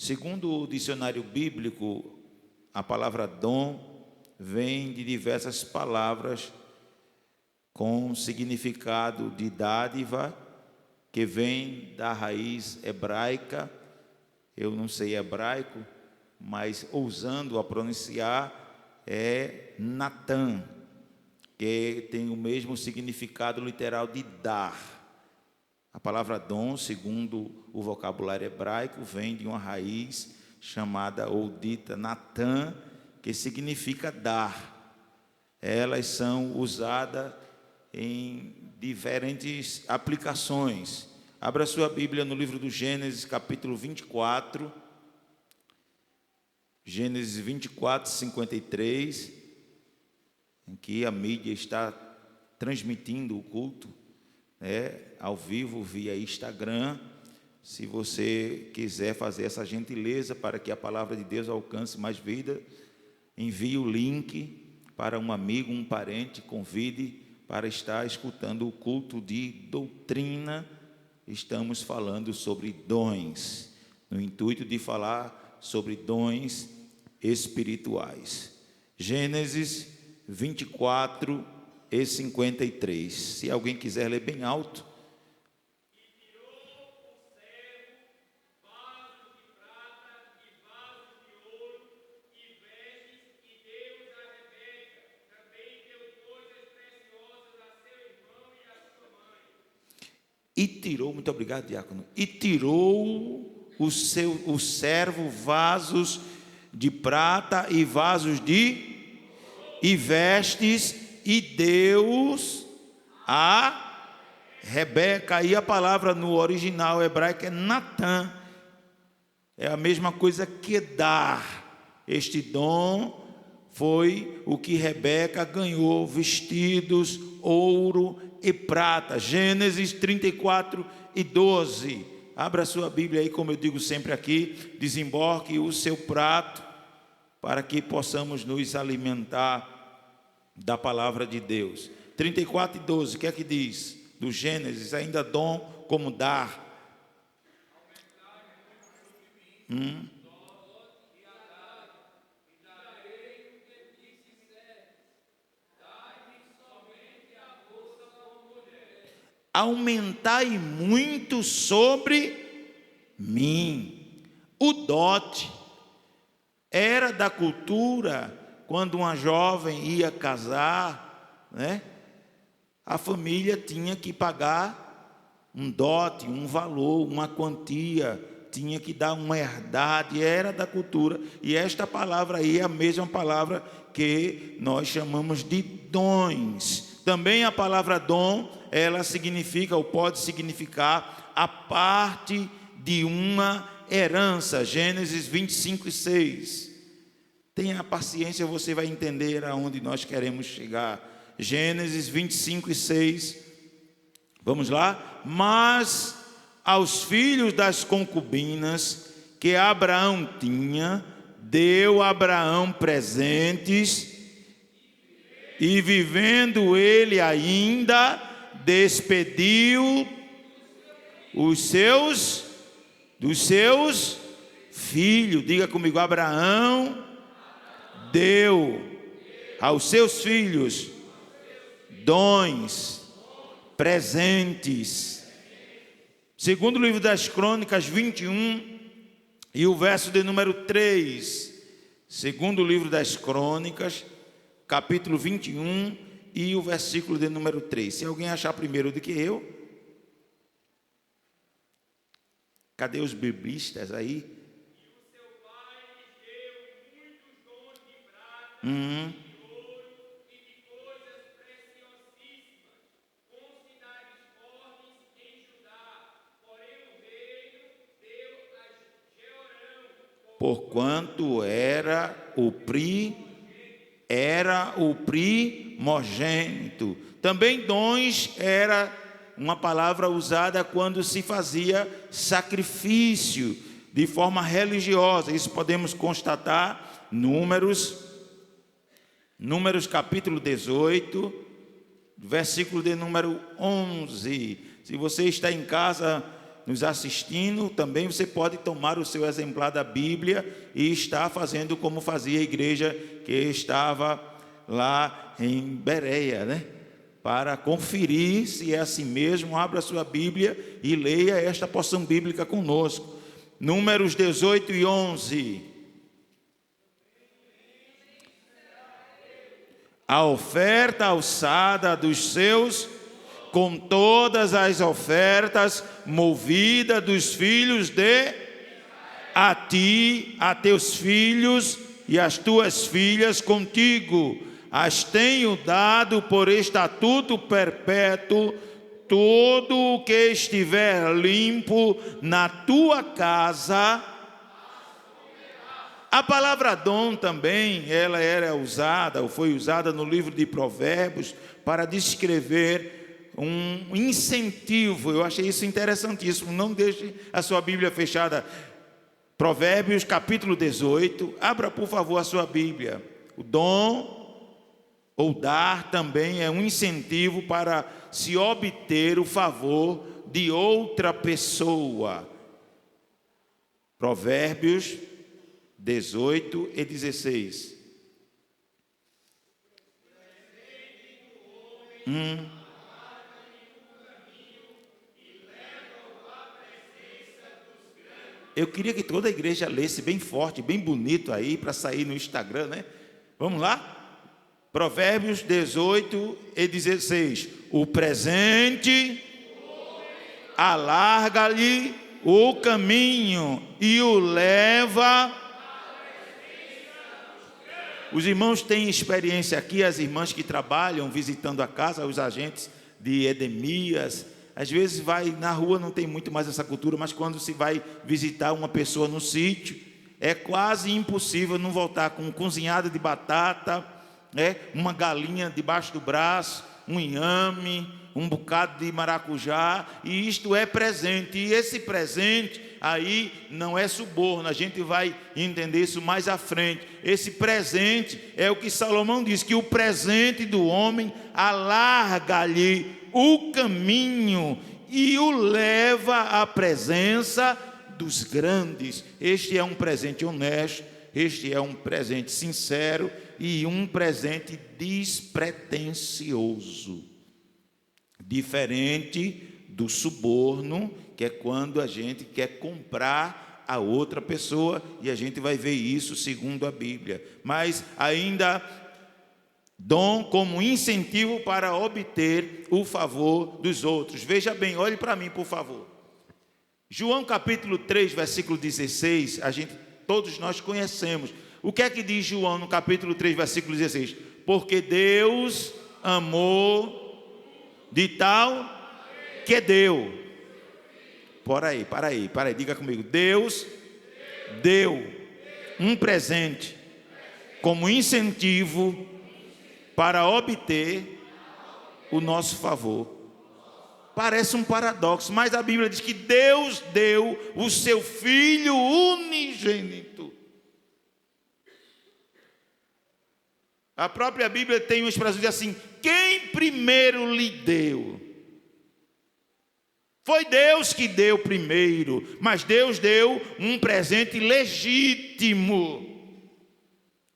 Segundo o dicionário bíblico, a palavra dom vem de diversas palavras com significado de dádiva, que vem da raiz hebraica. Eu não sei hebraico, mas ousando a pronunciar, é Natan, que tem o mesmo significado literal de dar. A palavra dom, segundo o vocabulário hebraico, vem de uma raiz chamada ou dita Natan, que significa dar. Elas são usadas em diferentes aplicações. Abra sua Bíblia no livro do Gênesis, capítulo 24. Gênesis 24, 53, em que a mídia está transmitindo o culto, ao vivo via Instagram. Se você quiser fazer essa gentileza para que a palavra de Deus alcance mais vida, envie o link para um amigo, um parente, convide para estar escutando o culto de doutrina. Estamos falando sobre dons, no intuito de falar sobre dons espirituais. Gênesis 24 e 53. Se alguém quiser ler bem alto. E tirou, muito obrigado, diácono. E tirou o servo vasos de prata e vasos e vestes, e deu-os a Rebeca. Aí a palavra no original hebraico é Natan. É a mesma coisa que dar. Este dom foi o que Rebeca ganhou: vestidos, ouro e prata. Gênesis 34 e 12. Abra sua Bíblia aí, como eu digo sempre aqui, desembarque o seu prato para que possamos nos alimentar da palavra de Deus. 34 e 12, o que é que diz? Do Gênesis, ainda dom como dar. Aumentai muito sobre mim. O dote era da cultura. Quando uma jovem ia casar, a família tinha que pagar um dote, um valor, uma quantia, tinha que dar uma herdade, era da cultura. E esta palavra aí é a mesma palavra que nós chamamos de dons. Também a palavra dom, ela significa ou pode significar a parte de uma herança. Gênesis 25 e 6. Tenha paciência, você vai entender aonde nós queremos chegar. Gênesis 25 e 6. Vamos lá? Mas aos filhos das concubinas que Abraão tinha, deu Abraão presentes, e vivendo ele ainda, despediu dos seus filhos. Diga comigo: Abraão deu aos seus filhos dons, presentes. Segundo livro das Crônicas 21 e o verso de número 3. Segundo livro das Crônicas, capítulo 21 e o versículo de número 3. Se alguém achar primeiro do que eu. Cadê os biblistas aí? Porquanto era o primogênito. Também dons era uma palavra usada quando se fazia sacrifício de forma religiosa. Isso podemos constatar Números capítulo 18, versículo de número 11. Se você está em casa nos assistindo, também você pode tomar o seu exemplar da Bíblia e estar fazendo como fazia a igreja que estava lá em Bereia, né? Para conferir se é assim mesmo, abra a sua Bíblia e leia esta porção bíblica conosco. Números 18 e 11. A oferta alçada dos seus, com todas as ofertas movidas dos filhos de a ti, a teus filhos e as tuas filhas contigo, as tenho dado por estatuto perpétuo. Todo o que estiver limpo na tua casa. A palavra dom também, ela era usada, ou foi usada no livro de Provérbios, para descrever um incentivo. Eu achei isso interessantíssimo. Não deixe a sua Bíblia fechada. Provérbios capítulo 18, abra por favor a sua Bíblia. O dom ou dar também é um incentivo para se obter o favor de outra pessoa. Provérbios 18 e 16. Eu queria que toda a igreja lesse bem forte, bem bonito aí, para sair no Instagram, né? Vamos lá? Provérbios 18 e 16. O presente alarga-lhe o caminho e o leva. Os irmãos têm experiência aqui, as irmãs que trabalham visitando a casa, os agentes de Edemias. Às vezes vai na rua, não tem muito mais essa cultura, mas quando se vai visitar uma pessoa no sítio, é quase impossível não voltar com um cozinhado de batata, uma galinha debaixo do braço, um inhame, um bocado de maracujá, e isto é presente. E esse presente aí não é suborno, a gente vai entender isso mais à frente. Esse presente é o que Salomão diz, que o presente do homem alarga-lhe o caminho e o leva à presença dos grandes. Este é um presente honesto, este é um presente sincero e um presente despretensioso, diferente do suborno, que é quando a gente quer comprar a outra pessoa, e a gente vai ver isso segundo a Bíblia. Mas ainda dom como incentivo para obter o favor dos outros. Veja bem, olhe para mim, por favor. João capítulo 3, versículo 16, todos nós conhecemos. O que é que diz João no capítulo 3, versículo 16? Porque Deus amou de tal que deu. Para aí, diga comigo. Deus deu um presente como incentivo para obter o nosso favor. Parece um paradoxo, mas a Bíblia diz que Deus deu o seu Filho unigênito. A própria Bíblia tem uma expressão de assim: quem primeiro lhe deu? Foi Deus que deu primeiro, mas Deus deu um presente legítimo.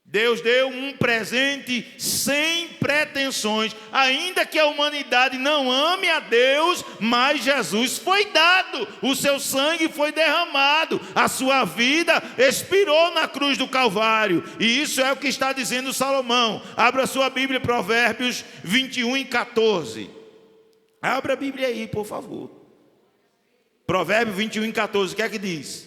Deus deu um presente sem pretensões, ainda que a humanidade não ame a Deus, mas Jesus foi dado, o seu sangue foi derramado, a sua vida expirou na cruz do Calvário, e isso é o que está dizendo Salomão. Abra a sua Bíblia, Provérbios 21 e 14. Abra a Bíblia aí, por favor. Provérbios 21 e 14, o que é que diz?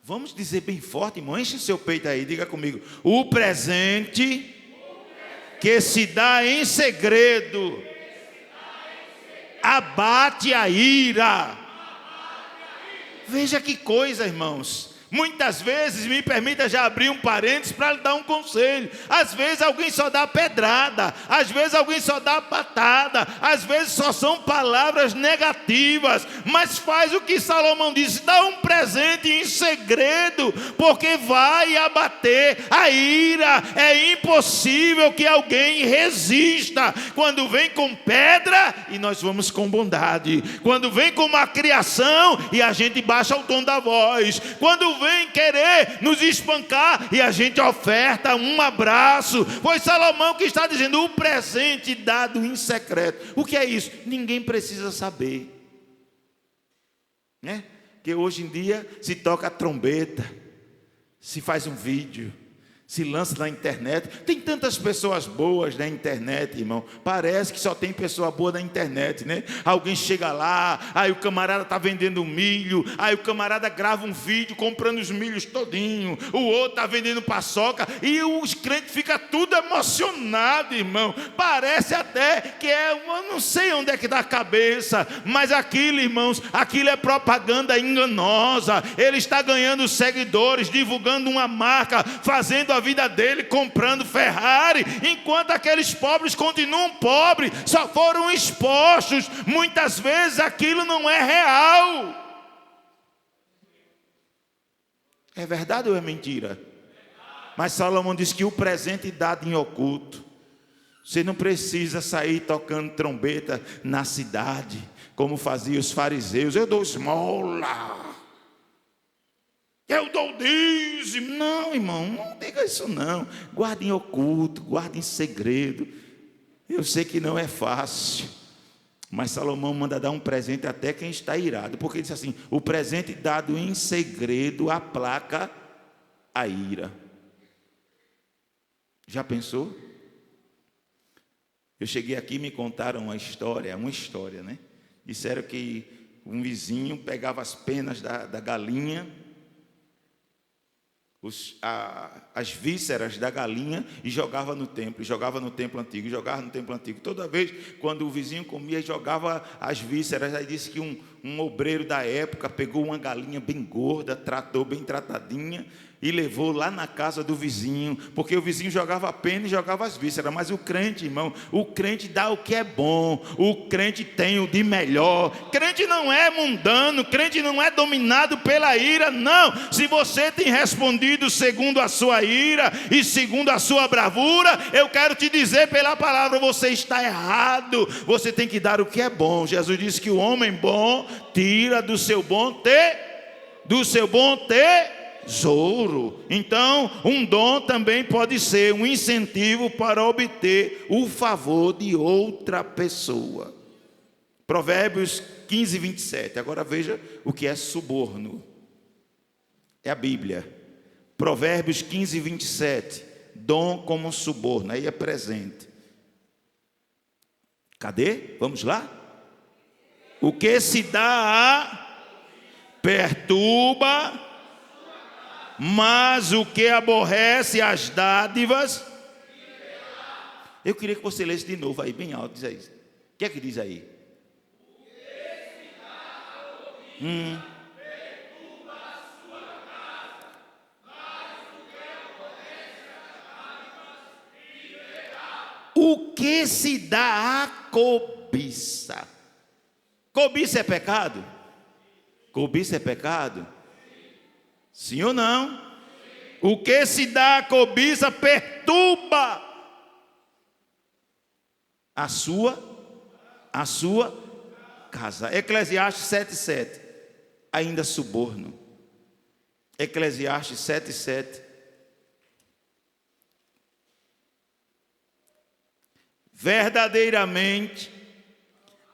Vamos dizer bem forte, irmão, enche o seu peito aí, diga comigo. O presente que se dá em segredo abate a ira. Veja que coisa, irmãos. Muitas vezes, me permita já abrir um parênteses para lhe dar um conselho. Às vezes alguém só dá pedrada, às vezes alguém só dá patada, às vezes só são palavras negativas. Mas faz o que Salomão disse: dá um presente em segredo, porque vai abater a ira. É impossível que alguém resista quando vem com pedra e nós vamos com bondade, quando vem com uma criação e a gente baixa o tom da voz, quando vem querer nos espancar e a gente oferta um abraço. Foi Salomão que está dizendo: o presente dado em secreto. O que é isso? Ninguém precisa saber, né? Que hoje em dia se toca a trombeta, se faz um vídeo, se lança na internet. Tem tantas pessoas boas na internet, irmão. Parece que só tem pessoa boa na internet, né? Alguém chega lá, aí o camarada está vendendo milho, aí o camarada grava um vídeo comprando os milhos todinho, o outro está vendendo paçoca, e os crentes ficam tudo emocionados, irmão. Parece até que eu não sei onde é que dá a cabeça, mas aquilo, irmãos, aquilo é propaganda enganosa. Ele está ganhando seguidores, divulgando uma marca, fazendo a vida dele comprando Ferrari, enquanto aqueles pobres continuam pobres, só foram expostos. Muitas vezes aquilo não é real. É verdade ou é mentira? Mas Salomão diz que o presente dado em oculto, você não precisa sair tocando trombeta na cidade, como faziam os fariseus: eu dou esmola, eu dou dízimo. Não, irmão, não diga isso não. Guarde em oculto, guarde em segredo. Eu sei que não é fácil, mas Salomão manda dar um presente até quem está irado, porque ele diz assim: o presente dado em segredo aplaca a ira. Já pensou? Eu cheguei aqui e me contaram uma história, né? Disseram que um vizinho pegava as penas da galinha, as vísceras da galinha, e jogava no templo antigo. Toda vez quando o vizinho comia, jogava as vísceras. Aí disse que um obreiro da época pegou uma galinha bem gorda, tratou bem tratadinha e levou lá na casa do vizinho, porque o vizinho jogava a pena e jogava as vísceras. Mas o crente, irmão, o crente dá o que é bom, o crente tem o de melhor. Crente não é mundano, crente não é dominado pela ira, não. Se você tem respondido segundo a sua ira e segundo a sua bravura, eu quero te dizer pela palavra: você está errado. Você tem que dar o que é bom. Jesus disse que o homem bom tira do seu bom tesouro. Então, um dom também pode ser um incentivo para obter o favor de outra pessoa. Provérbios 15, 27. Agora veja o que é suborno. É a Bíblia. Provérbios 15, 27. Dom como suborno. Aí é presente. Cadê? Vamos lá? O que se dá perturba, mas o que aborrece as dádivas. Eu queria que você lesse de novo aí, bem alto. Diz aí. O que é que diz aí? O que se dá a cobiça? Cobiça é pecado? Cobiça é pecado? Sim ou não? O que se dá a cobiça perturba a sua casa. Eclesiastes 7:7. Ainda suborno. Eclesiastes 7:7. Verdadeiramente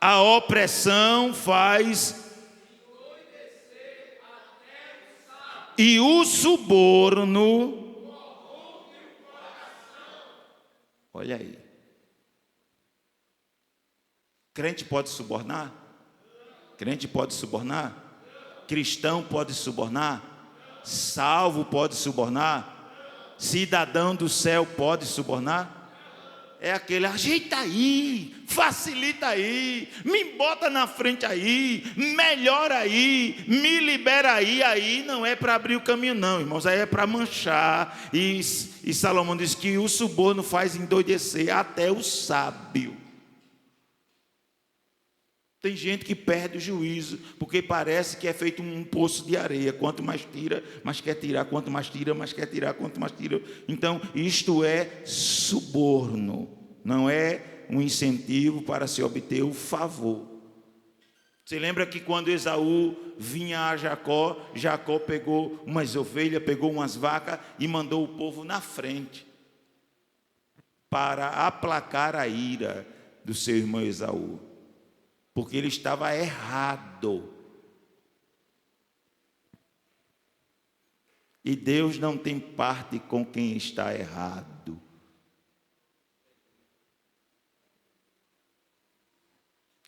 a opressão faz, e o suborno, olha aí. Crente pode subornar? Crente pode subornar? Cristão pode subornar? Salvo pode subornar? Cidadão do céu pode subornar? é aquele: ajeita aí, facilita aí, me bota na frente aí, melhora aí, me libera aí. Aí não é para abrir o caminho não, irmãos, aí é para manchar. E Salomão diz que o suborno faz endoidecer até o sábio. Tem gente que perde o juízo, porque parece que é feito um poço de areia. Quanto mais tira, mais quer tirar. Quanto mais tira, mais quer tirar. Quanto mais tira. Então, isto é suborno. Não é um incentivo para se obter o favor. Você lembra que quando Esaú vinha a Jacó, Jacó pegou umas ovelhas, pegou umas vacas e mandou o povo na frente para aplacar a ira do seu irmão Esaú. Porque ele estava errado. E Deus não tem parte com quem está errado.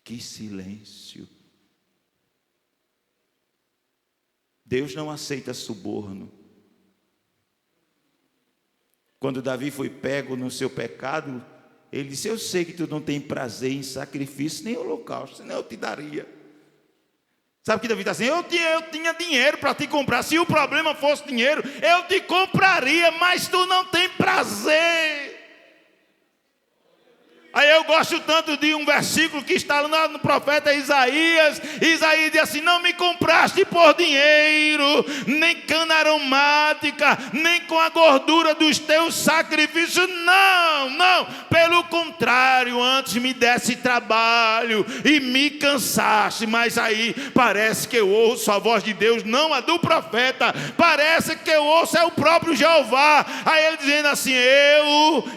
Que silêncio. Deus não aceita suborno. Quando Davi foi pego no seu pecado, ele disse: eu sei que tu não tem prazer em sacrifício nem holocausto, senão eu te daria. Sabe o que Davi está assim? Eu tinha dinheiro para te comprar. Se o problema fosse dinheiro, eu te compraria, mas tu não tem prazer. Aí eu gosto tanto de um versículo que está lá no profeta Isaías. Isaías diz assim: não me compraste por dinheiro, nem cana aromática, nem com a gordura dos teus sacrifícios. Não, pelo contrário, antes me desse trabalho e me cansaste. Mas aí parece que eu ouço a voz de Deus, não a do profeta. Parece que eu ouço é o próprio Jeová. Aí ele dizendo assim: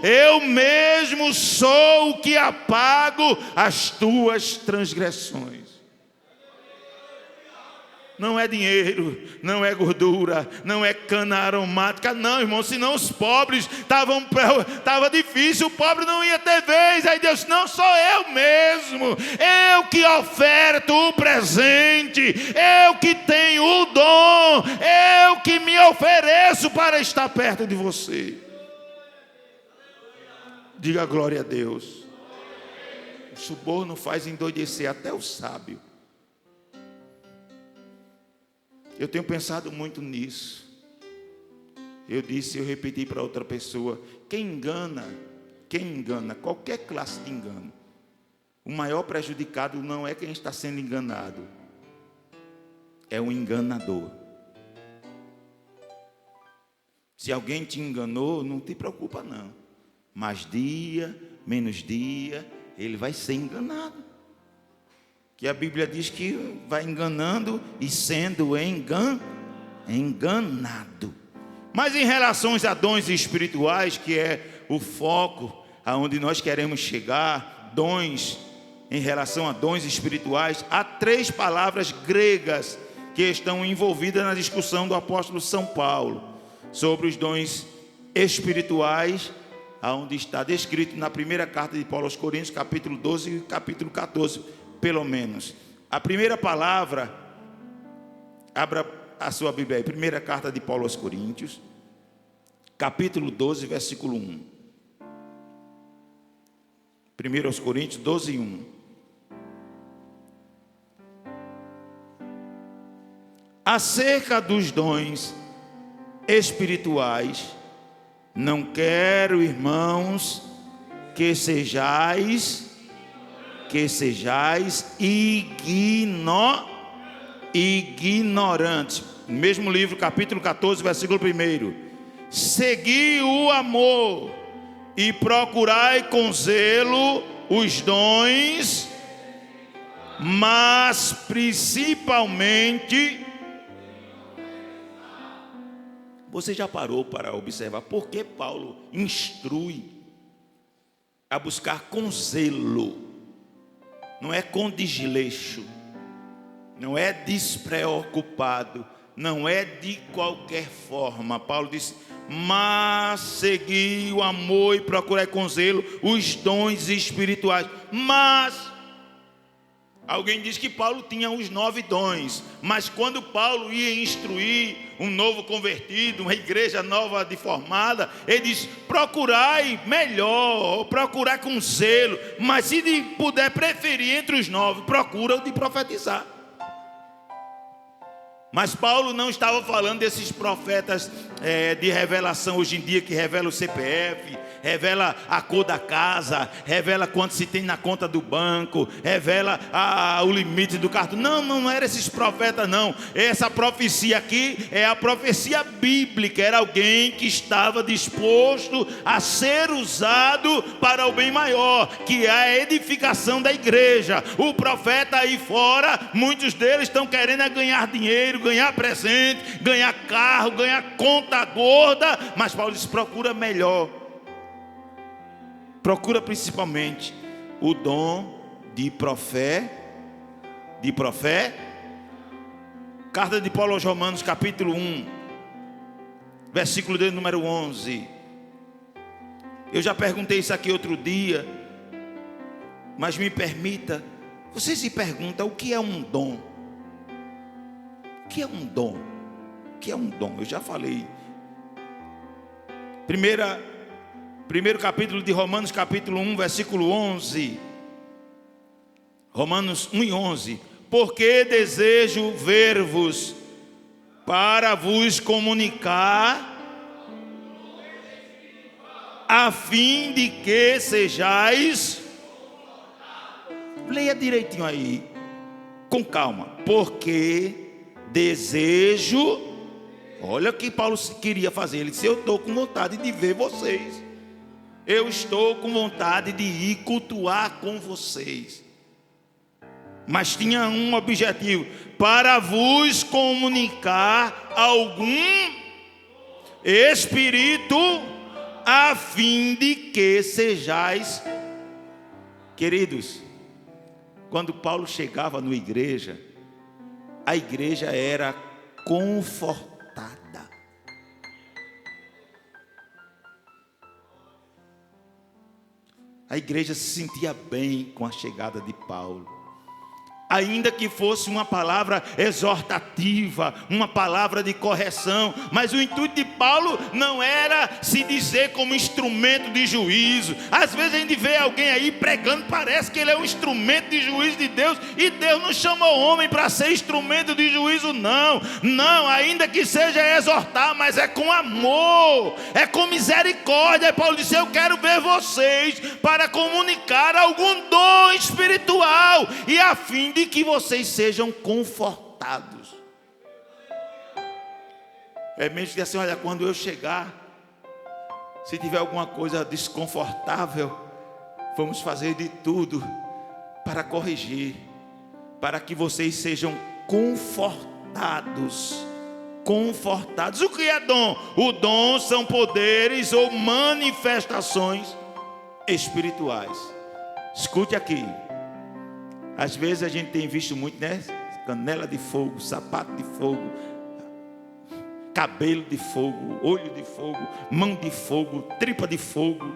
eu mesmo sou o que apago as tuas transgressões. Não é dinheiro, não é gordura, não é cana aromática, não, irmão, senão os pobres estava difícil, o pobre não ia ter vez. Aí Deus: não, sou eu mesmo, eu que oferto o presente, eu que tenho o dom, eu que me ofereço para estar perto de você. Diga glória a Deus. O suborno faz endoidecer até o sábio. Eu tenho pensado muito nisso. Eu repeti para outra pessoa: quem engana, qualquer classe de engano, o maior prejudicado não é quem está sendo enganado, é o enganador. Se alguém te enganou, não te preocupa não. Mais dia, menos dia, ele vai ser enganado. Que a Bíblia diz que vai enganando e sendo enganado. Mas em relação a dons espirituais, que é o foco aonde nós queremos chegar, dons, em relação a dons espirituais, há 3 palavras gregas que estão envolvidas na discussão do apóstolo São Paulo sobre os dons espirituais, aonde está descrito na primeira carta de Paulo aos Coríntios, capítulo 12 e capítulo 14, pelo menos. A primeira palavra, abra a sua Bíblia aí, primeira carta de Paulo aos Coríntios, capítulo 12, versículo 1. 1 aos Coríntios 12, 1. Acerca dos dons espirituais, não quero, irmãos, que sejais ignorantes. Mesmo livro, capítulo 14, versículo 1. Segui o amor e procurai com zelo os dons, mas principalmente... Você já parou para observar por que Paulo instrui a buscar com zelo? Não é com desleixo, não é despreocupado, não é de qualquer forma. Paulo diz: mas segui o amor e procurai com zelo os dons espirituais. Mas Alguém diz que Paulo tinha os 9 dons, mas quando Paulo ia instruir um novo convertido, uma igreja nova de formada, ele diz: procurai melhor, procurai com zelo, mas se puder preferir entre os 9, procura o de profetizar. Mas Paulo não estava falando desses profetas de revelação hoje em dia, que revela o CPF, revela a cor da casa, revela quanto se tem na conta do banco, revela o limite do cartão. Não era esses profetas não. Essa profecia aqui é a profecia bíblica. Era alguém que estava disposto a ser usado para o bem maior, que é a edificação da igreja. O profeta aí fora, muitos deles estão querendo ganhar dinheiro, ganhar presente, ganhar carro, ganhar conta gorda. Mas Paulo diz: procura melhor. Procura principalmente o dom de Carta de Paulo aos Romanos, capítulo 1, versículo de número 11. Eu já perguntei isso aqui outro dia, mas me permita. Você se pergunta: o que é um dom? O que é um dom? O que é um dom? Eu já falei. Primeiro capítulo de Romanos, capítulo 1, versículo 11. Romanos 1 e 11. Porque desejo ver-vos para vos comunicar, a fim de que sejais. Leia direitinho aí, com calma. Porque desejo. Olha o que Paulo queria fazer. Ele disse: eu estou com vontade de ver vocês. Eu estou com vontade de ir cultuar com vocês. Mas tinha um objetivo: para vos comunicar algum espírito, a fim de que sejais. Queridos, quando Paulo chegava na igreja, a igreja era confortada. A igreja se sentia bem com a chegada de Paulo. Ainda que fosse uma palavra exortativa, uma palavra de correção, mas o intuito de Paulo não era se dizer como instrumento de juízo. Às vezes a gente vê alguém aí pregando, parece que ele é um instrumento de juízo de Deus, e Deus não chamou o homem para ser instrumento de juízo, não, ainda que seja exortar, mas é com amor, é com misericórdia. Paulo disse: eu quero ver vocês para comunicar algum dom espiritual, e a fim de que vocês sejam confortados. É mesmo que assim: olha, quando eu chegar, se tiver alguma coisa desconfortável, vamos fazer de tudo para corrigir, para que vocês sejam confortados. O que é dom? O dom são poderes ou manifestações espirituais. Escute aqui. Às vezes a gente tem visto muito, né? Canela de fogo, sapato de fogo, cabelo de fogo, olho de fogo, mão de fogo, tripa de fogo,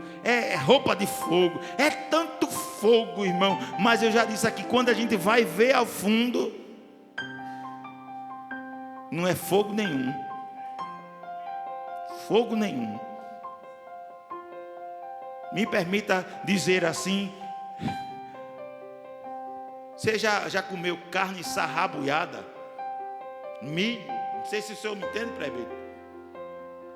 roupa de fogo, é tanto fogo, irmão. Mas eu já disse aqui, quando a gente vai ver ao fundo, não é fogo nenhum. Fogo nenhum. Me permita dizer assim: você já comeu carne sarrabuiada? Milho? Não sei se o senhor me entende, presbítero.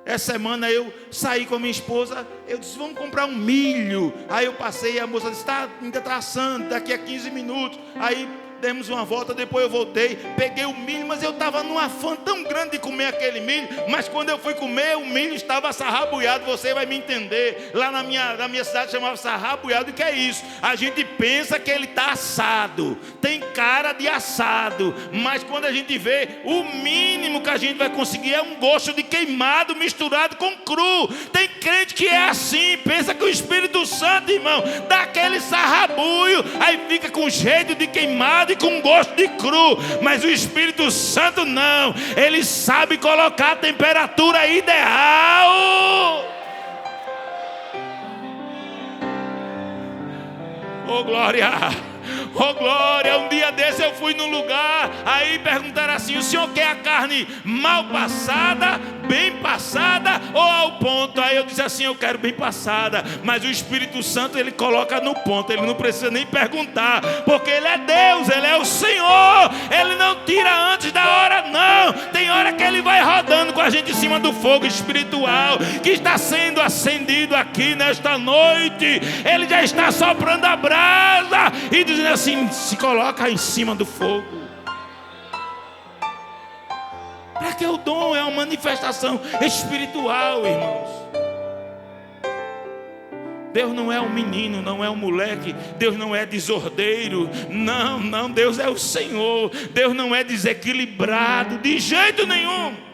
Essa semana eu saí com a minha esposa. Eu disse: vamos comprar um milho. Aí eu passei e a moça disse: ainda está assando, daqui a 15 minutos. Aí demos uma volta, depois eu voltei, peguei o milho, mas eu estava num afã tão grande de comer aquele milho, mas quando eu fui comer, o milho estava sarrabuiado. Você vai me entender. Lá na minha cidade chamava sarrabuiado. O que é isso? A gente pensa que ele está assado, tem cara de assado, mas quando a gente vê, o mínimo que a gente vai conseguir é um gosto de queimado misturado com cru. Tem crente que é assim, pensa que o Espírito Santo, irmão, dá aquele sarrabuio, aí fica com jeito de queimado e com gosto de cru. Mas o Espírito Santo não, ele sabe colocar a temperatura ideal. Oh glória! Oh glória, um dia desse eu fui num lugar, aí perguntaram assim: o senhor quer a carne mal passada, bem passada ou ao ponto? Aí eu disse assim: eu quero bem passada. Mas o Espírito Santo, ele coloca no ponto, ele não precisa nem perguntar, porque ele é Deus, ele é o Senhor, ele não tira antes da hora não. Tem hora que ele vai rodando com a gente em cima do fogo espiritual que está sendo acendido aqui nesta noite. Ele já está soprando a brasa e dizendo assim: se coloca em cima do fogo. Para que o dom é uma manifestação espiritual, irmãos. Deus não é um menino, não é um moleque. Deus não é desordeiro. Não, Deus é o Senhor. Deus não é desequilibrado de jeito nenhum.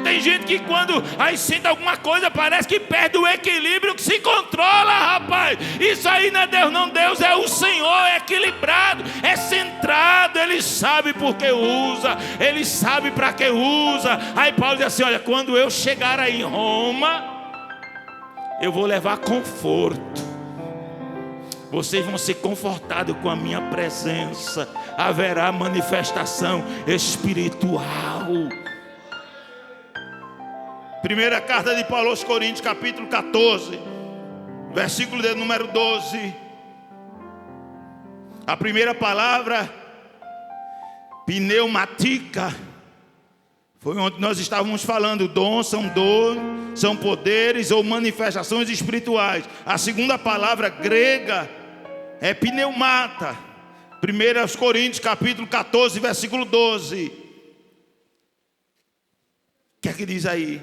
Tem gente que quando aí sente alguma coisa parece que perde o equilíbrio, que se controla, rapaz. Isso aí não é Deus não. Deus é o Senhor, é equilibrado, é centrado. Ele sabe por que usa, ele sabe para que usa. Aí Paulo diz assim: olha, quando eu chegar aí em Roma, eu vou levar conforto. Vocês vão ser confortados com a minha presença. Haverá manifestação espiritual. Primeira carta de Paulo aos Coríntios, capítulo 14, versículo de número 12. A primeira palavra, pneumática, foi onde nós estávamos falando. Dons são poderes ou manifestações espirituais. A segunda palavra grega é pneumata. 1 Coríntios capítulo 14, versículo 12. O que é que diz aí?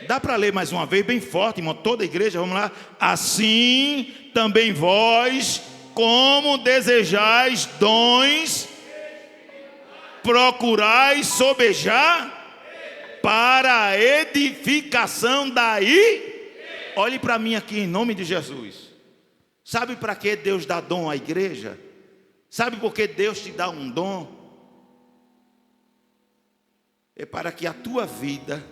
Dá para ler mais uma vez, bem forte, irmão, toda a igreja, vamos lá. Assim também vós, como desejais dons, procurais sobejar para a edificação daí. Olhe para mim aqui em nome de Jesus. Sabe para que Deus dá dom à igreja? Sabe por que Deus te dá um dom? É para que a tua vida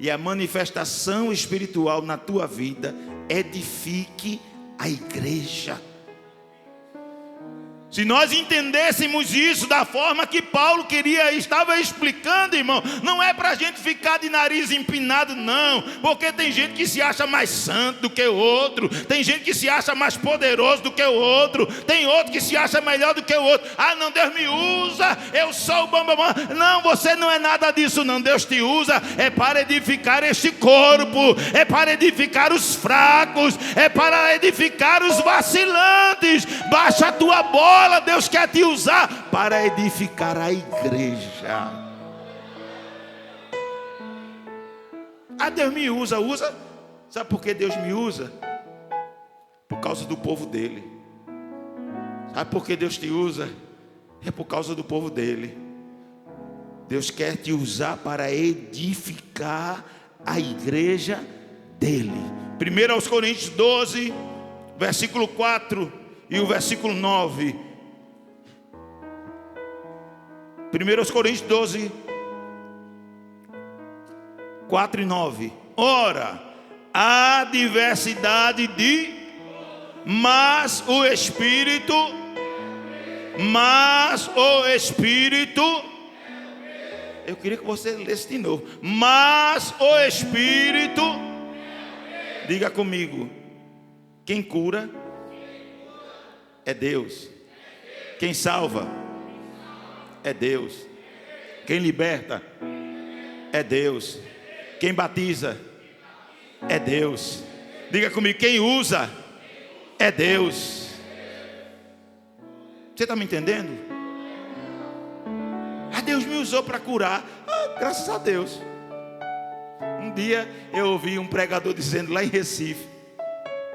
e a manifestação espiritual na tua vida edifique a igreja. Se nós entendêssemos isso da forma que Paulo estava explicando, irmão, não é para a gente ficar de nariz empinado, não, porque tem gente que se acha mais santo do que o outro, tem gente que se acha mais poderoso do que o outro, tem outro que se acha melhor do que o outro. Ah, não, Deus me usa, eu sou o bambambam. Não, você não é nada disso, não. Deus te usa é para edificar este corpo, é para edificar os fracos, é para edificar os vacilantes. Baixa a tua bola. Deus quer te usar para edificar a igreja. Ah, Deus me usa. Sabe por que Deus me usa? Por causa do povo dele. Sabe por que Deus te usa? É por causa do povo dele. Deus quer te usar para edificar a igreja dele. 1 aos Coríntios 12, versículo 4 e o versículo 9. 1 Coríntios 12, 4 e 9. Ora, há diversidade mas o Espírito, eu queria que você lesse de novo. Mas o Espírito, diga comigo, quem cura é Deus. Quem salva é Deus. Quem liberta é Deus. Quem batiza é Deus. Diga comigo, quem usa é Deus. Você está me entendendo? Deus me usou para curar. Graças a Deus. Um dia eu ouvi um pregador dizendo lá em Recife: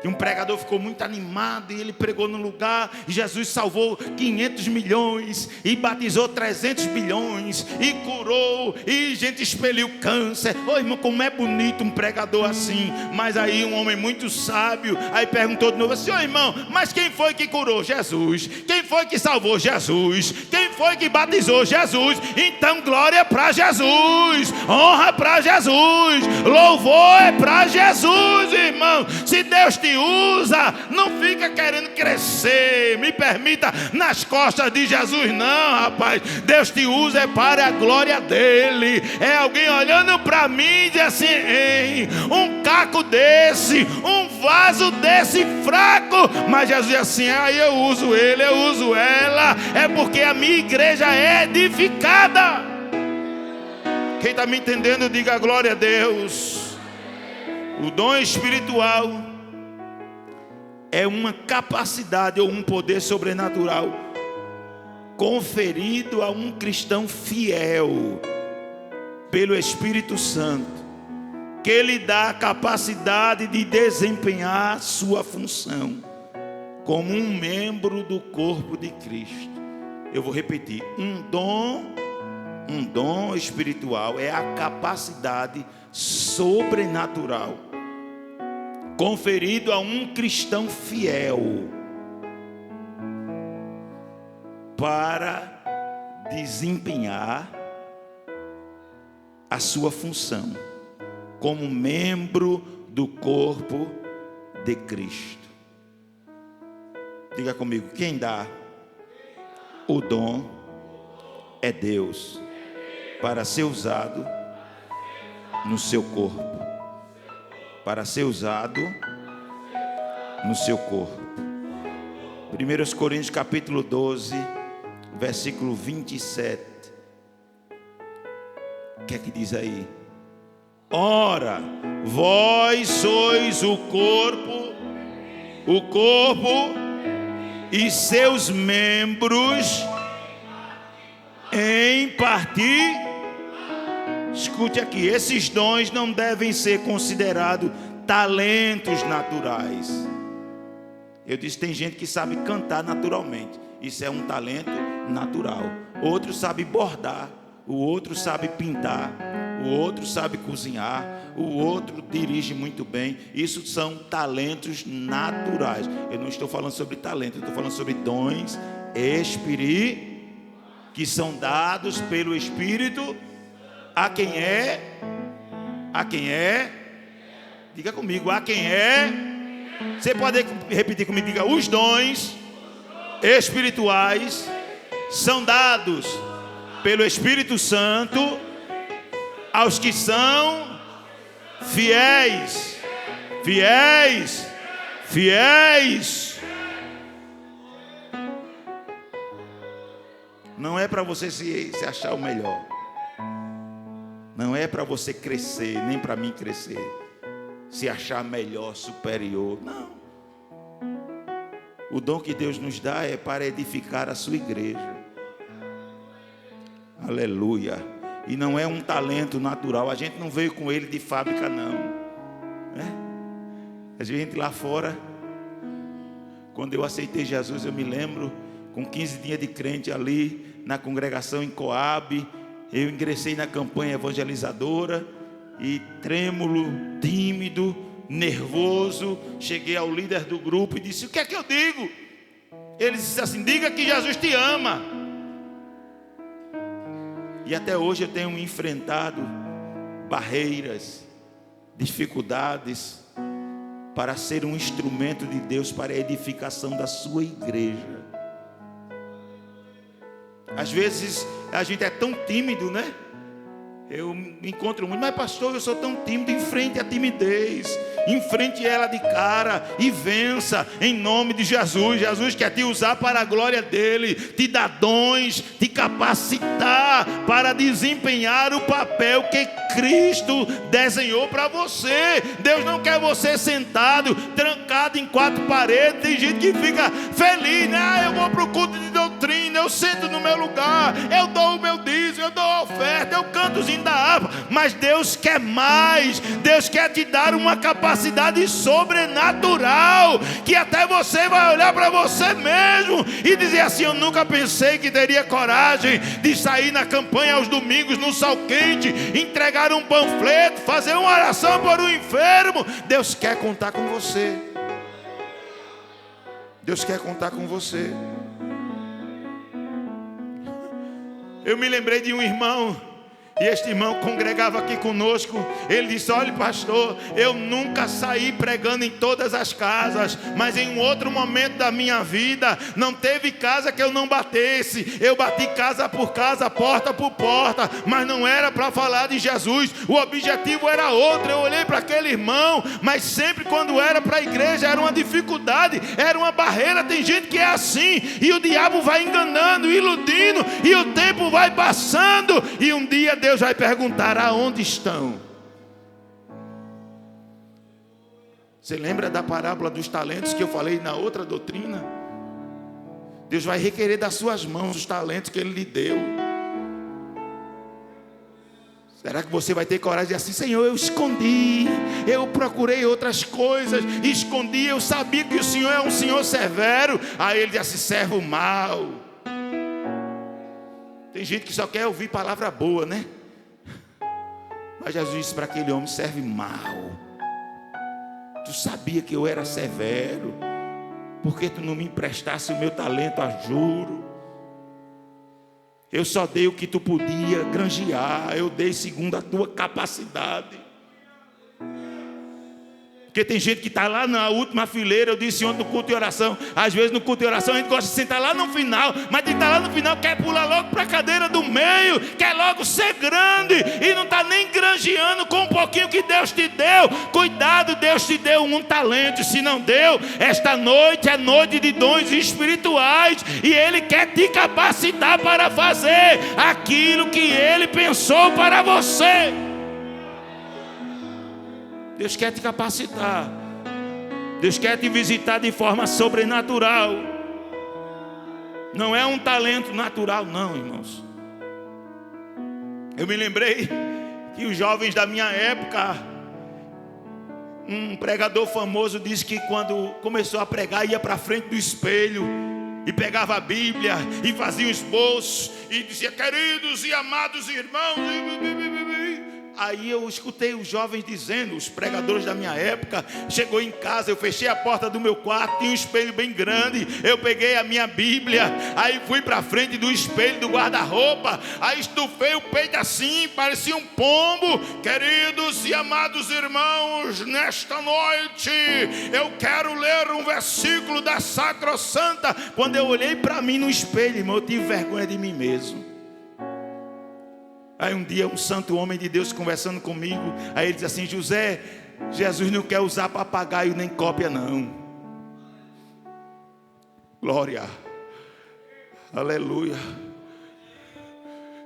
que um pregador ficou muito animado e ele pregou no lugar, e Jesus salvou 500 milhões e batizou 300 milhões e curou, e gente expeliu câncer. Ô irmão, como é bonito um pregador assim. Mas aí um homem muito sábio aí perguntou de novo assim: ô irmão, mas quem foi que curou? Jesus. Quem foi que salvou? Jesus. Quem foi que batizou? Jesus. Então glória para Jesus, honra para Jesus, louvor é para Jesus, irmão. Se Deus te usa, não fica querendo crescer, me permita, nas costas de Jesus, não, rapaz. Deus te usa é para a glória dele. É alguém olhando para mim e diz assim: ei, um caco desse, um vaso desse fraco, mas Jesus diz assim: aí eu uso ele, eu uso ela, é porque a minha igreja é edificada. Quem está me entendendo, diga glória a Deus. O dom espiritual é uma capacidade ou um poder sobrenatural conferido a um cristão fiel pelo Espírito Santo, que lhe dá a capacidade de desempenhar sua função como um membro do corpo de Cristo. Eu vou repetir: um dom espiritual é a capacidade sobrenatural conferido a um cristão fiel para desempenhar a sua função como membro do corpo de Cristo. Diga comigo: quem dá o dom é Deus, para ser usado no seu corpo. Para ser usado no seu corpo. 1 Coríntios capítulo 12, versículo 27. O que é que diz aí? Ora, vós sois o corpo e seus membros em partir. Escute aqui: esses dons não devem ser considerados talentos naturais. Eu disse: tem gente que sabe cantar naturalmente, isso é um talento natural. Outro sabe bordar, o outro sabe pintar, o outro sabe cozinhar, o outro dirige muito bem. Isso são talentos naturais. Eu não estou falando sobre talento, eu estou falando sobre dons espirituais que são dados pelo Espírito a quem é, diga comigo, a quem é. Você pode repetir comigo, diga: os dons espirituais são dados pelo Espírito Santo aos que são fiéis. Não é para você se achar o melhor. Não é para você crescer, nem para mim crescer, se achar melhor, superior. Não. O dom que Deus nos dá é para edificar a sua igreja. Aleluia. E não é um talento natural. A gente não veio com ele de fábrica, não. A gente lá fora, quando eu aceitei Jesus, eu me lembro, com 15 dias de crente ali na congregação em Coab, eu ingressei na campanha evangelizadora e trêmulo, tímido, nervoso, cheguei ao líder do grupo e disse: o que é que eu digo? Ele disse assim: diga que Jesus te ama. E até hoje eu tenho enfrentado barreiras, dificuldades, para ser um instrumento de Deus para a edificação da sua igreja. Às vezes a gente é tão tímido, né? Eu me encontro muito: mas pastor, eu sou tão tímido. Enfrente a timidez, enfrente ela de cara e vença em nome de Jesus. Jesus quer te usar para a glória dele, te dar dons, te capacitar para desempenhar o papel que Cristo desenhou para você. Deus não quer você sentado, trancado em quatro paredes. Tem gente que fica feliz, né? Eu vou para o culto de doutrina, eu sento no meu lugar, eu dou o meu dízimo, eu dou a oferta, eu canto os hinos da harpa. Mas Deus quer mais. Deus quer te dar uma capacidade sobrenatural, que até você vai olhar para você mesmo e dizer assim: eu nunca pensei que teria coragem de sair na campanha aos domingos, no sol quente, entregar um panfleto, fazer uma oração por um enfermo. Deus quer contar com você. Deus quer contar com você. Eu me lembrei de um irmão, e este irmão congregava aqui conosco. Ele disse: olha, pastor, eu nunca saí pregando em todas as casas, mas em um outro momento da minha vida, não teve casa que eu não batesse. Eu bati casa por casa, porta por porta, mas não era para falar de Jesus. O objetivo era outro. Eu olhei para aquele irmão, mas sempre quando era para a igreja era uma dificuldade, era uma barreira. Tem gente que é assim, e o diabo vai enganando, iludindo, e o tempo vai passando, e um dia Deus vai perguntar: aonde estão? Você lembra da parábola dos talentos que eu falei na outra doutrina? Deus vai requerer das suas mãos os talentos que Ele lhe deu. Será que você vai ter coragem de dizer assim: Senhor, eu escondi, eu procurei outras coisas, escondi, eu sabia que o Senhor é um Senhor severo. Aí Ele diz assim: servo mau. Tem gente que só quer ouvir palavra boa, né? Mas Jesus disse para aquele homem: serve mal. Tu sabia que eu era severo, porque tu não me emprestasse o meu talento a juro? Eu só dei o que tu podia granjear, eu dei segundo a tua capacidade. Porque tem gente que está lá na última fileira. Eu disse ontem no culto de oração, às vezes no culto de oração a gente gosta de sentar lá no final, mas tem que estar lá no final, quer pular logo para a cadeira do meio, quer logo ser grande, e não está nem granjeando com um pouquinho que Deus te deu. Cuidado, Deus te deu um talento, se não deu, esta noite é noite de dons espirituais, e Ele quer te capacitar para fazer aquilo que Ele pensou para você. Deus quer te capacitar. Deus quer te visitar de forma sobrenatural. Não é um talento natural, não, irmãos. Eu me lembrei que os jovens da minha época, um pregador famoso disse que quando começou a pregar, ia para frente do espelho e pegava a Bíblia e fazia um esboço e dizia: queridos e amados irmãos. Aí eu escutei os jovens dizendo, os pregadores da minha época. Chegou em casa, eu fechei a porta do meu quarto, tinha um espelho bem grande. Eu peguei a minha Bíblia, aí fui para frente do espelho do guarda-roupa, aí estufei o peito assim, parecia um pombo. Queridos e amados irmãos, nesta noite eu quero ler um versículo da Sacrossanta. Quando eu olhei para mim no espelho, irmão, eu tive vergonha de mim mesmo. Aí um dia um santo homem de Deus conversando comigo, aí ele diz assim: José, Jesus não quer usar papagaio nem cópia não. Glória, aleluia.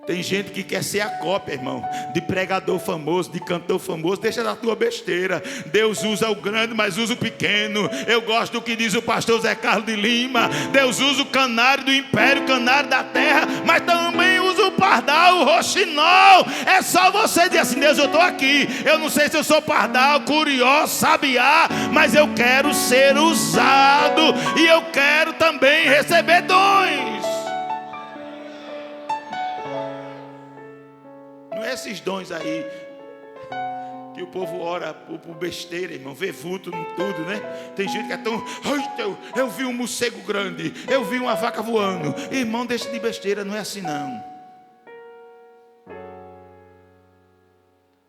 Tem gente que quer ser a cópia, irmão, de pregador famoso, de cantor famoso. Deixa da tua besteira. Deus usa o grande, mas usa o pequeno. Eu gosto do que diz o pastor Zé Carlos de Lima: Deus usa o canário do império, o canário da terra, mas também usa o pardal, o roxinol. É só você dizer assim: Deus, eu estou aqui. Eu não sei se eu sou pardal, curió, sabiá, mas eu quero ser usado, e eu quero também receber dons. Não é esses dons aí que o povo ora por besteira, irmão, vê vulto em tudo, né? Tem gente que é tão... eu vi um morcego grande, eu vi uma vaca voando. Irmão, deixa de besteira, não é assim não.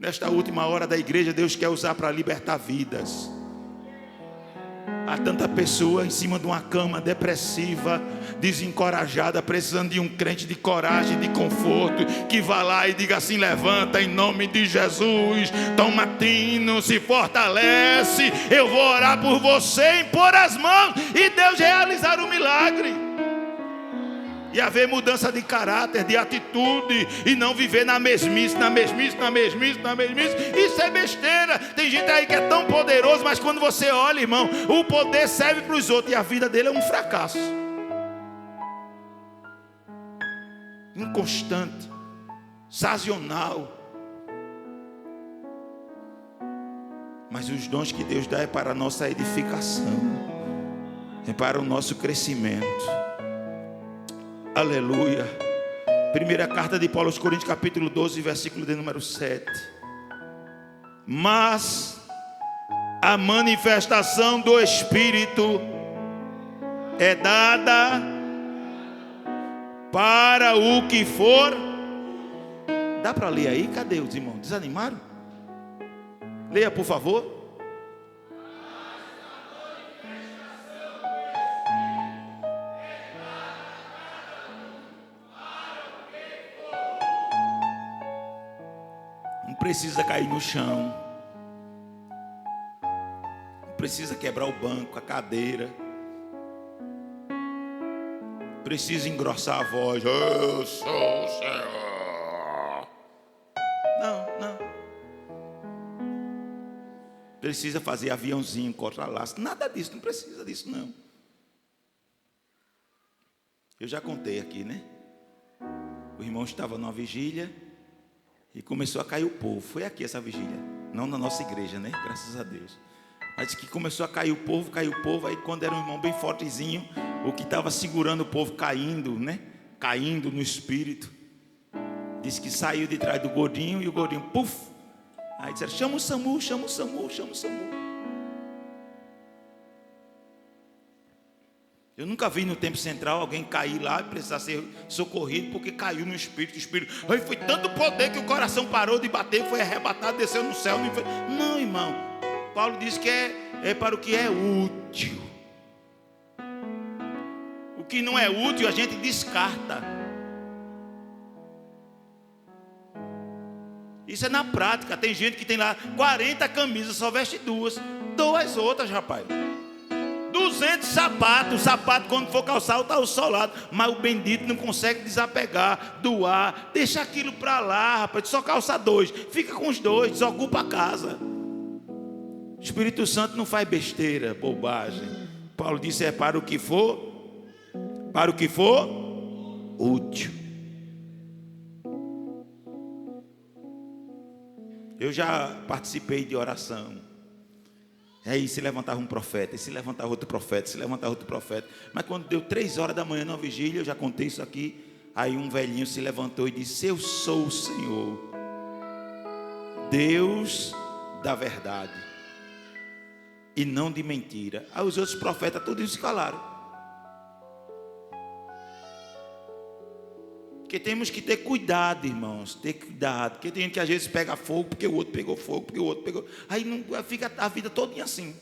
Nesta última hora da igreja, Deus quer usar para libertar vidas. Há tanta pessoa em cima de uma cama depressiva, desencorajada, precisando de um crente de coragem, de conforto, que vá lá e diga assim: levanta em nome de Jesus, toma tino, se fortalece, eu vou orar por você, impor as mãos e Deus realizar o milagre. E haver mudança de caráter, de atitude, e não viver na mesmice. Isso é besteira. Tem gente aí que é tão poderoso, mas quando você olha, irmão, o poder serve para os outros e a vida dele é um fracasso. inconstante, sazonal. Mas os dons que Deus dá é para a nossa edificação, é para o nosso crescimento. Aleluia. Primeira carta de Paulo aos Coríntios, capítulo 12, versículo de número 7. Mas a manifestação do Espírito é dada para o que for. Dá para ler aí? Cadê os irmãos? Desanimaram? Leia, por favor. Não precisa cair no chão, não precisa quebrar o banco, a cadeira, precisa engrossar a voz. Eu sou o Senhor. Não. Precisa fazer aviãozinho, cortar laço. Nada disso, não precisa disso não. Eu já contei aqui, né? O irmão estava numa vigília e começou a cair o povo. Foi aqui essa vigília, não na nossa igreja, né? Graças a Deus. Mas que começou a cair o povo. Aí quando era um irmão bem fortezinho, o que estava segurando o povo caindo, né? Caindo no espírito, disse que saiu de trás do gordinho e o gordinho, puf! Aí disseram, chama o SAMU. Eu nunca vi no Templo Central alguém cair lá e precisar ser socorrido porque caiu no espírito. O espírito, aí foi tanto poder que o coração parou de bater, foi arrebatado, desceu no céu. Não, irmão. Paulo diz que é para o que é útil. O que não é útil a gente descarta. Isso é na prática. Tem gente que tem lá 40 camisas, só veste duas outras, rapaz. 200 sapatos. O sapato, quando for calçar, está o solado. Mas o bendito não consegue desapegar, doar. Deixa aquilo para lá, rapaz. Só calça 2. Fica com os 2, desocupa a casa. O Espírito Santo não faz besteira, bobagem. Paulo disse, é para o que for útil. Eu já participei de oração. Aí se levantava um profeta, e se levantava outro profeta, Mas quando deu 3 horas da manhã na vigília, eu já contei isso aqui. Aí um velhinho se levantou e disse, eu sou o Senhor, Deus da verdade e não de mentira. Aí os outros profetas todos se calaram. Porque temos que ter cuidado, irmãos. Ter cuidado. Porque tem gente que às vezes pega fogo porque o outro pegou fogo, porque o outro pegou. Aí não, fica a vida todinha assim.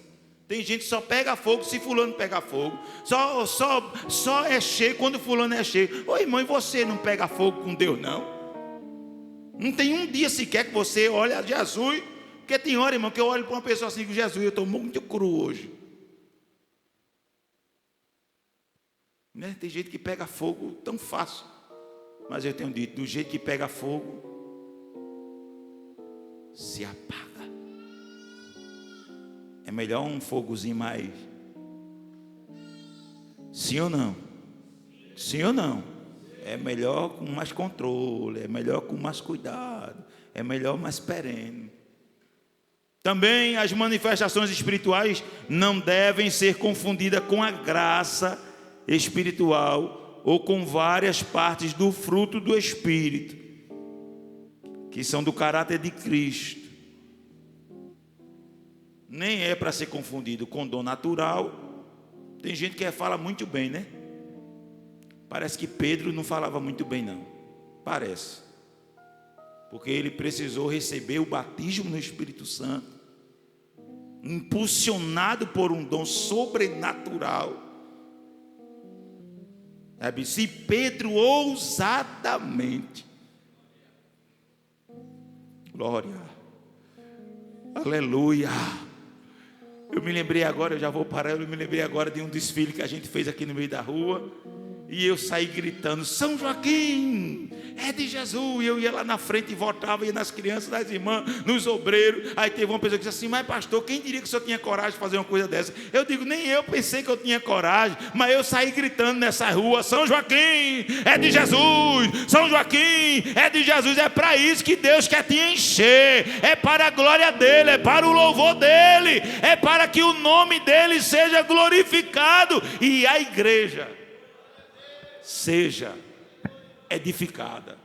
Tem gente que só pega fogo se fulano pega fogo. Só é cheio quando fulano é cheio. Ô irmão, e você não pega fogo com Deus, não? Não tem um dia sequer que você olha Jesus. Porque tem hora, irmão, que eu olho para uma pessoa assim, com Jesus, eu estou muito cru hoje. Né? Tem gente que pega fogo tão fácil. Mas eu tenho dito, do jeito que pega fogo, se apaga. É melhor um fogozinho mais. Sim ou não? Sim ou não? É melhor com mais controle, é melhor com mais cuidado, é melhor mais perene. Também as manifestações espirituais não devem ser confundidas com a graça espiritual ou com várias partes do fruto do Espírito, que são do caráter de Cristo. Nem é para ser confundido com dom natural. Tem gente que fala muito bem, né? Parece que Pedro não falava muito bem, não. Parece. Porque ele precisou receber o batismo no Espírito Santo, impulsionado por um dom sobrenatural. Se Pedro ousadamente, glória, aleluia. Eu me lembrei agora, eu já vou parar. Eu me lembrei agora de um desfile que a gente fez aqui no meio da rua. E eu saí gritando: São Joaquim, é de Jesus. E eu ia lá na frente e voltava, ia nas crianças, nas irmãs, nos obreiros. Aí teve uma pessoa que disse assim: mas pastor, quem diria que o senhor tinha coragem de fazer uma coisa dessa? Eu digo: nem eu pensei que eu tinha coragem, mas eu saí gritando nessa rua: São Joaquim, é de Jesus. São Joaquim, é de Jesus. É para isso que Deus quer te encher. É para a glória dele, é para o louvor dele, é para que o nome dele seja glorificado e a igreja seja edificada.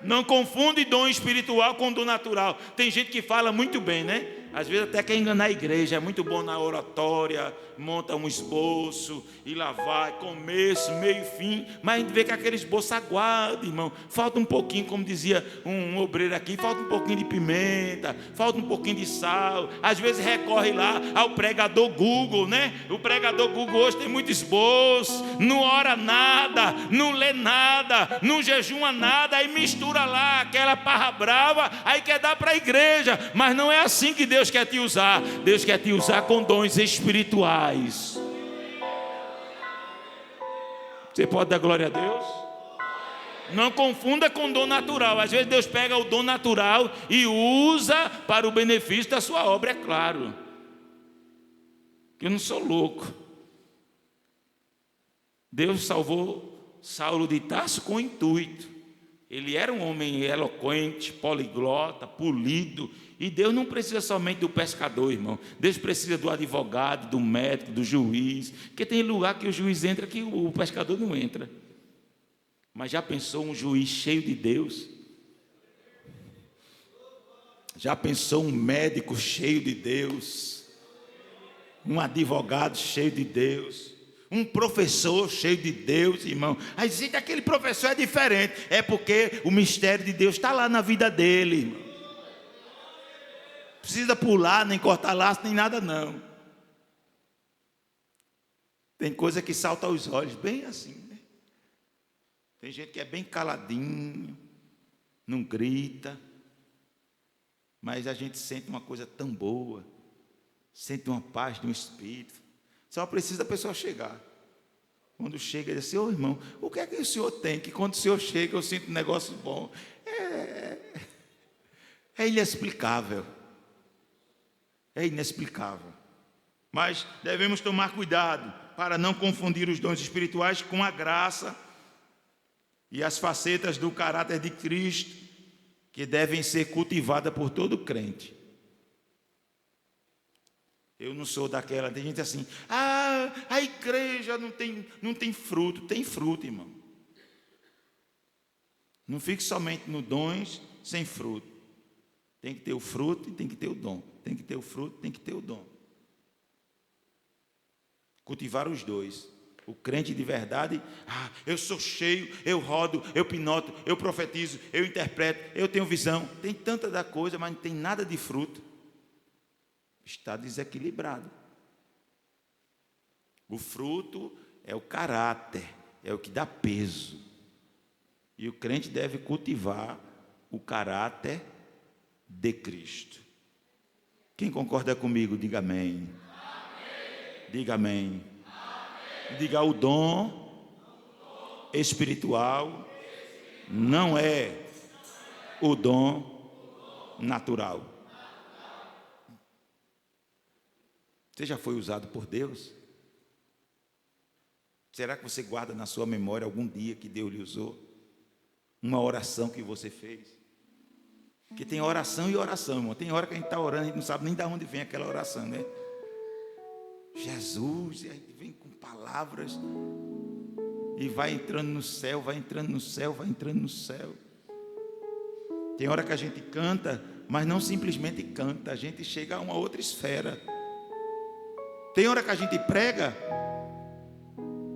Não confunde dom espiritual com dom natural. Tem gente que fala muito bem, né? Às vezes até quer enganar a igreja. É muito bom na oratória, monta um esboço e lá vai, começo, meio e fim. Mas a gente vê que aquele esboço aguarda, irmão. Falta um pouquinho, como dizia um obreiro aqui, falta um pouquinho de pimenta, falta um pouquinho de sal. Às vezes recorre lá ao pregador Google, né? O pregador Google hoje tem muito esboço, não ora nada, não lê nada, não jejuma nada, aí mistura lá aquela parra brava, aí quer dar para a igreja. Mas não é assim que Deus quer te usar. Deus quer te usar com dons espirituais. Você pode dar glória a Deus? Não confunda com dom natural. Às vezes Deus pega o dom natural e usa para o benefício da sua obra, é claro. Eu não sou louco. Deus salvou Saulo de Tarso com intuito. Ele era um homem eloquente, poliglota, polido. E Deus não precisa somente do pescador, irmão. Deus precisa do advogado, do médico, do juiz. Porque tem lugar que o juiz entra que o pescador não entra. Mas já pensou um juiz cheio de Deus? Já pensou um médico cheio de Deus? Um advogado cheio de Deus? Um professor cheio de Deus, irmão. Aí diz que aquele professor é diferente. É porque o mistério de Deus está lá na vida dele, irmão. Não precisa pular, nem cortar laço, nem nada não. Tem coisa que salta aos olhos, bem assim, né? Tem gente que é bem caladinho, não grita, mas a gente sente uma coisa tão boa, sente uma paz de um espírito. Só precisa a pessoa chegar. Quando chega, ele diz assim: ô irmão, o que é que o senhor tem? Que quando o senhor chega, eu sinto um negócio bom. É inexplicável. É inexplicável. Mas devemos tomar cuidado para não confundir os dons espirituais com a graça e as facetas do caráter de Cristo, que devem ser cultivadas por todo crente. Eu não sou daquela, tem gente assim: a igreja não tem fruto. Tem fruto, irmão. Não fique somente no dons sem fruto. Tem que ter o fruto e tem que ter o dom. Tem que ter o fruto, tem que ter o dom. Cultivar os dois. O crente de verdade: eu sou cheio, eu rodo, eu pinoto, eu profetizo, eu interpreto, eu tenho visão. Tem tanta da coisa, mas não tem nada de fruto. Está desequilibrado. O fruto é o caráter, é o que dá peso. E o crente deve cultivar o caráter de Cristo. Quem concorda comigo, diga amém. Amém. Diga amém. Amém. Diga: o dom espiritual não é o dom natural. Você já foi usado por Deus? Será que você guarda na sua memória algum dia que Deus lhe usou? Uma oração que você fez? Porque tem oração e oração, irmão. Tem hora que a gente está orando, a gente não sabe nem de onde vem aquela oração, né? Jesus, e a gente vem com palavras e vai entrando no céu, vai entrando no céu, vai entrando no céu. Tem hora que a gente canta, mas não simplesmente canta, a gente chega a uma outra esfera. Tem hora que a gente prega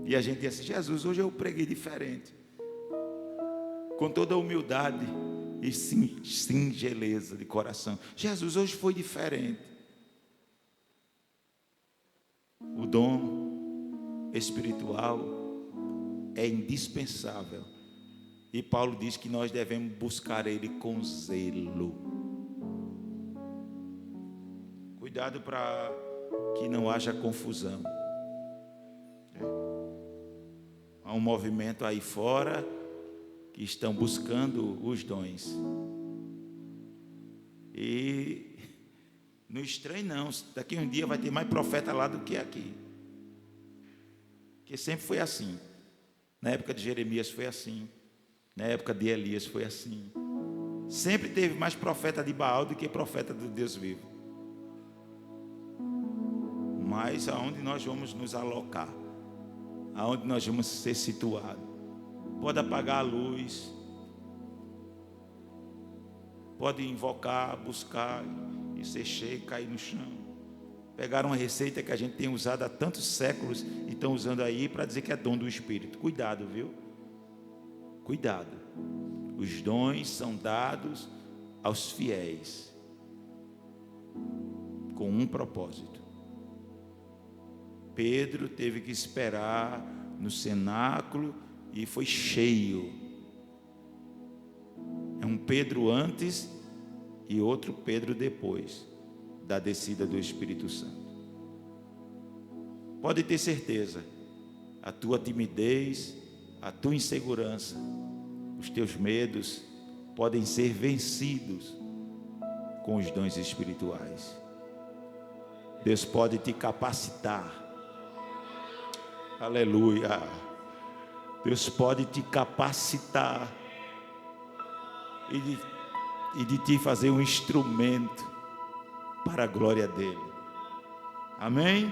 e a gente diz assim: Jesus, hoje eu preguei diferente. Com toda a humildade e singeleza de coração. Jesus, hoje foi diferente. O dom espiritual é indispensável. E Paulo diz que nós devemos buscar ele com zelo. Cuidado para que não haja confusão. Há um movimento aí fora que estão buscando os dons. E não estranhe não, daqui a um dia vai ter mais profeta lá do que aqui. Porque sempre foi assim. Na época de Jeremias foi assim. Na época de Elias foi assim. Sempre teve mais profeta de Baal do que profeta do Deus vivo. Mas aonde nós vamos nos alocar? Aonde nós vamos ser situados? Pode apagar a luz, pode invocar, buscar e ser cheio, cair no chão. Pegaram uma receita que a gente tem usado há tantos séculos e estão usando aí para dizer que é dom do Espírito. Cuidado, viu? Cuidado. Os dons são dados aos fiéis com um propósito. Pedro teve que esperar no cenáculo e foi cheio. É um Pedro antes e outro Pedro depois da descida do Espírito Santo. Pode ter certeza, a tua timidez, a tua insegurança, os teus medos podem ser vencidos com os dons espirituais. Deus pode te capacitar. Aleluia. Deus pode te capacitar e de te fazer um instrumento para a glória dele. Amém?